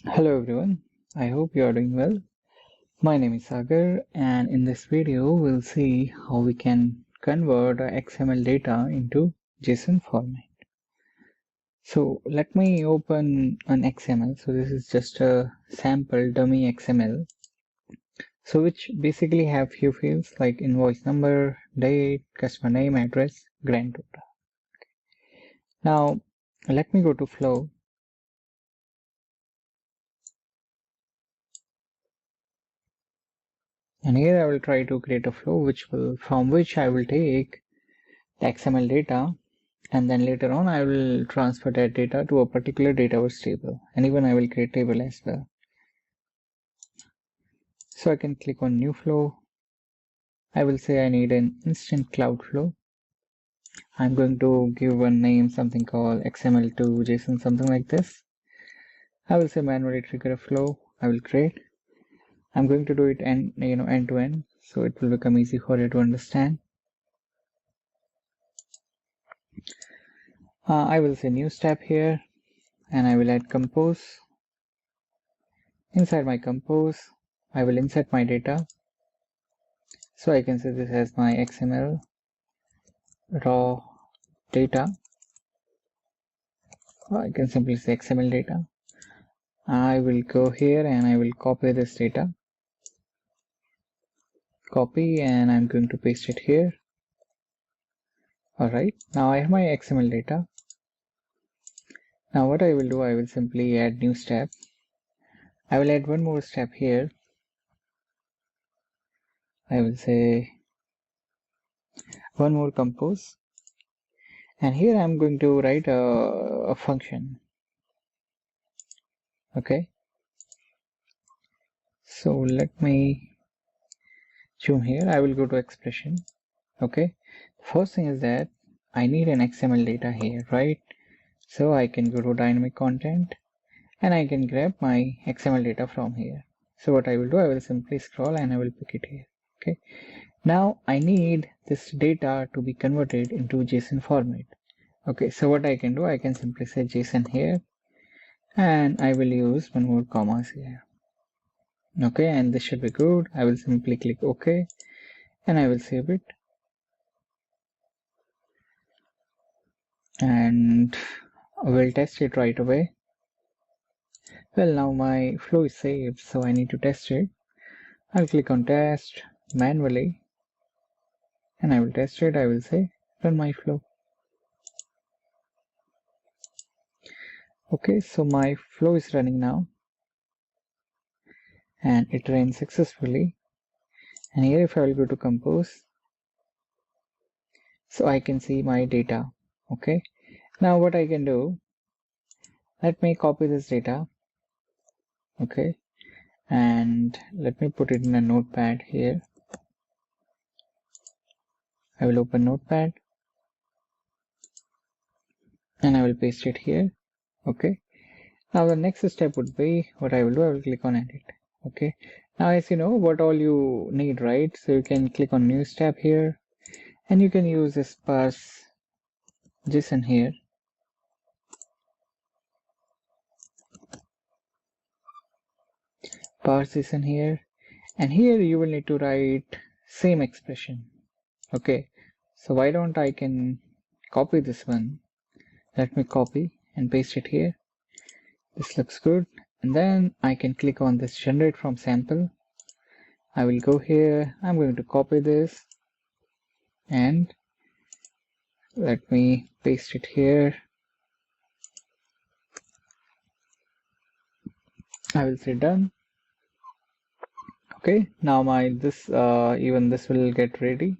Hello everyone, I hope you are doing well. My name is Sagar, and in this video we'll see how we can convert our XML data into JSON format. So let me open an XML. So this is just a sample dummy XML. So which basically have few fields like invoice number, date, customer name, address, grand total. Now let me go to flow. And here I will try to create a flow from which I will take the XML data, and then later on I will transfer that data to a particular database table, and even I will create table as well. So I can click on new flow. I will say I need an instant cloud flow. I'm going to give one name, something called XML to JSON, something like this. I will say manually trigger a flow. I will create. I'm going to do it end to end, so it will become easy for you to understand. I will say new step here, and I will add compose. Inside my compose, I will insert my data. So I can say this as my XML raw data. I can simply say XML data. I will go here and I will copy this data. Copy, and I'm going to paste it here. Alright, now I have my XML data. Now what I will do, I will simply add new step. I will add one more step here. I will say one more compose. And here I'm going to write a function. Okay. So let me zoom here. I will go to expression. Okay. First thing is that I need an XML data here, right? So I can go to dynamic content and I can grab my XML data from here. So what I will do, I will simply scroll and I will pick it here. Okay. Now I need this data to be converted into JSON format. Okay. So what I can do, I can simply say JSON here, and I will use one more commas here. Okay. And this should be good. I will simply click OK and I will save it. And we'll test it right away. Well, now my flow is saved, so I need to test it. I'll click on test manually and I will test it. I will say run my flow. Okay, so my flow is running now and it ran successfully. And here if I will go to compose, so I can see my data. Okay, now what I can do, let me copy this data. Okay, and let me put it in a notepad here. I will open notepad and I will paste it here. Okay, now the next step would be, what I will do, I will click on edit. Okay, now as you know what all you need, right? So you can click on new step here and you can use this parse JSON here. Parse JSON here, and here you will need to write same expression. Okay, so why don't I can copy this one. Let me copy and paste it here. This looks good. And then I can click on this generate from sample. I will go here. I'm going to copy this and let me paste it here. I will say done. Okay, now even this will get ready.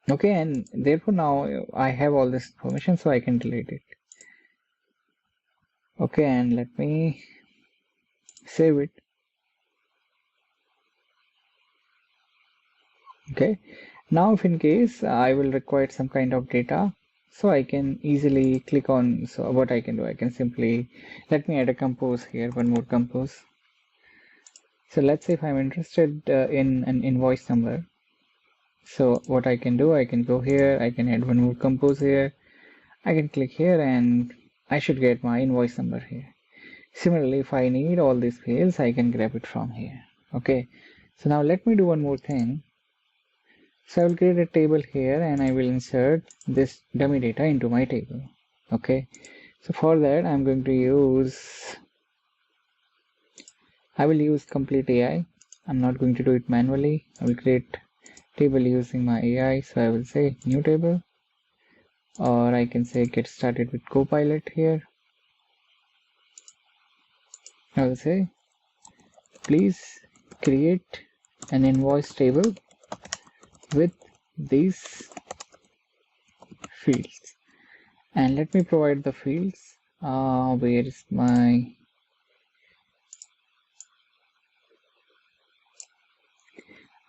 Okay, and therefore now I have all this information, so I can delete it. Okay, and let me save it. Okay, now if in case I will require some kind of data, so I can easily click on, so what I can do, I can simply, let me add a compose here, one more compose. So let's say if I'm interested in an invoice number, so what I can do, I can go here, I can add one more compose here, I can click here and I should get my invoice number here. Similarly, if I need all these fields, I can grab it from here. Okay, so now let me do one more thing. So I will create a table here and I will insert this dummy data into my table. Okay, so for that I will use complete AI. I'm not going to do it manually. I will create table using my AI. So I will say new table, or I can say get started with Copilot here. I will say please create an invoice table with these fields, and let me provide the fields. Where is my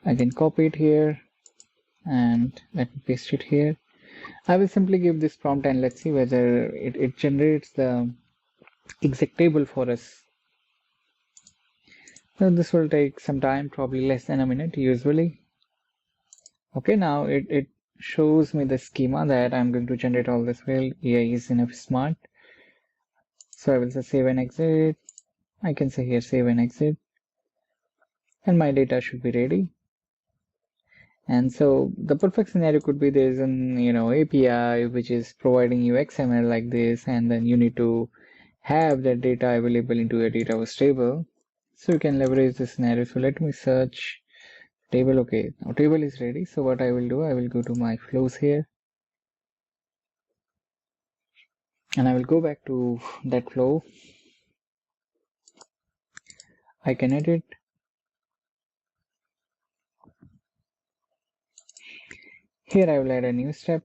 I can copy it here and let me paste it here. I will simply give this prompt and let's see whether it generates the exact table for us. So this will take some time, probably less than a minute usually. Okay, now it shows me the schema that I'm going to generate all this field. AI is enough smart. So I will say save and exit. I can say here save and exit. And my data should be ready. And so the perfect scenario could be there's an API which is providing you XML like this, and then you need to have that data available into your database table. So you can leverage this scenario. So let me search table. Okay, now table is ready. So what I will do, I will go to my flows here, and I will go back to that flow. I can edit. Here I will add a new step.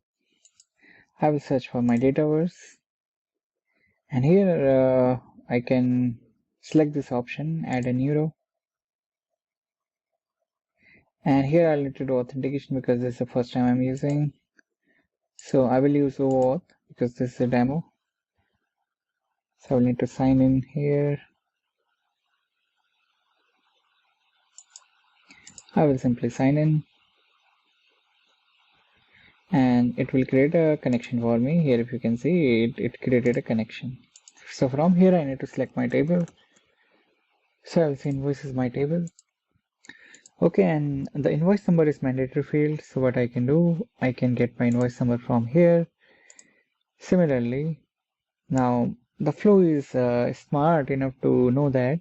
I will search for my dataverse, and here I can select this option, add a new row. And here I'll need to do authentication because this is the first time I'm using. So I will use OAuth because this is a demo. So I'll need to sign in here. I will simply sign in. And it will create a connection for me. Here if you can see, it created a connection. So from here I need to select my table. So I'll say invoice is my table. Okay, and the invoice number is mandatory field. So what I can do, I can get my invoice number from here. Similarly, now the flow is smart enough to know that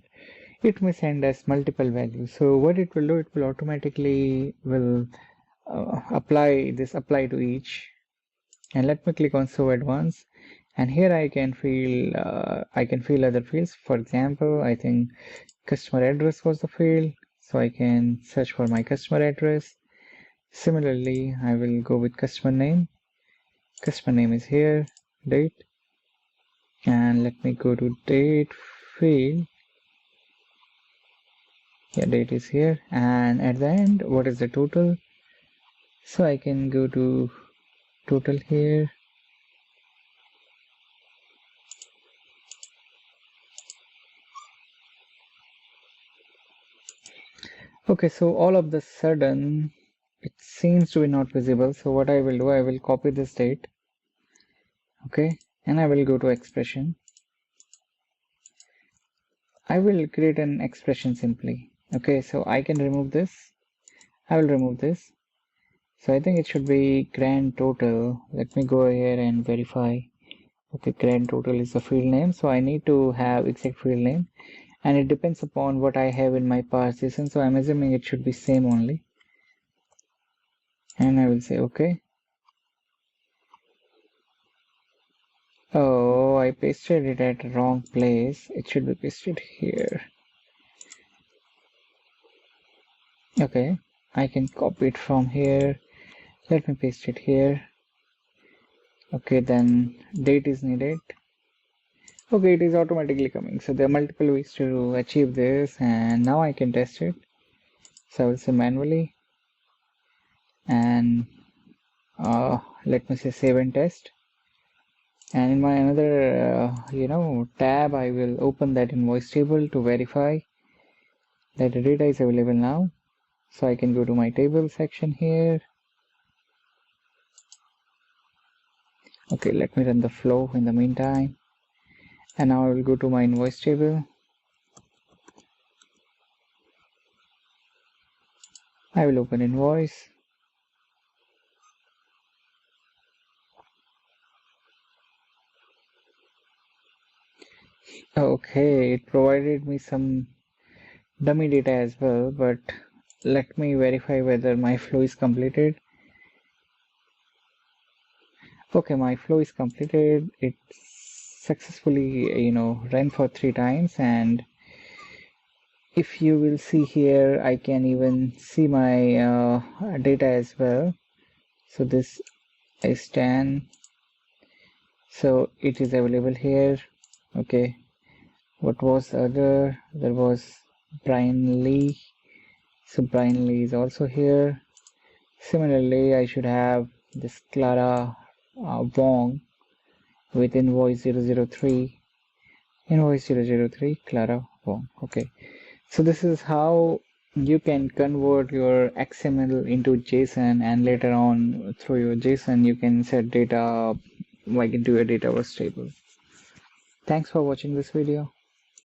it may send us multiple values. So what it will do, it will automatically apply to each. And let me click on show advanced, and here I can fill other fields. For example, I think customer address was the field, so I can search for my customer address. Similarly, I will go with customer name. Customer name is here, date, and let me go to date field. Yeah, date is here, and at the end, what is the total? So I can go to total here. Okay, so all of the sudden it seems to be not visible. So what I will do, I will copy this date. Okay, and I will go to expression. I will create an expression simply. Okay, so I can remove this. I will remove this. So I think it should be grand total. Let me go here and verify. Okay, grand total is the field name. So I need to have exact field name, and it depends upon what I have in my parse JSON. So I'm assuming it should be same only. And I will say okay. Oh, I pasted it at the wrong place. It should be pasted here. Okay, I can copy it from here. Let me paste it here. Okay, then date is needed. Okay, it is automatically coming. So there are multiple ways to achieve this, and now I can test it. So I will say manually, and let me say save and test. And in my another tab, I will open that invoice table to verify that the data is available now. So I can go to my table section here. Okay, let me run the flow in the meantime. And now I will go to my invoice table. I will open invoice. Okay, it provided me some dummy data as well, but let me verify whether my flow is completed. Okay, my flow is completed. It successfully, ran for 3 times, and if you will see here, I can even see my data as well. So this is 10. So it is available here. Okay, what was the other? There was Brian Lee. So Brian Lee is also here. Similarly, I should have this Clara Wong with invoice 003. Invoice 003, Clara Wong. Okay, so this is how you can convert your XML into JSON, and later on through your JSON you can set data like into your Dataverse table. Thanks for watching this video.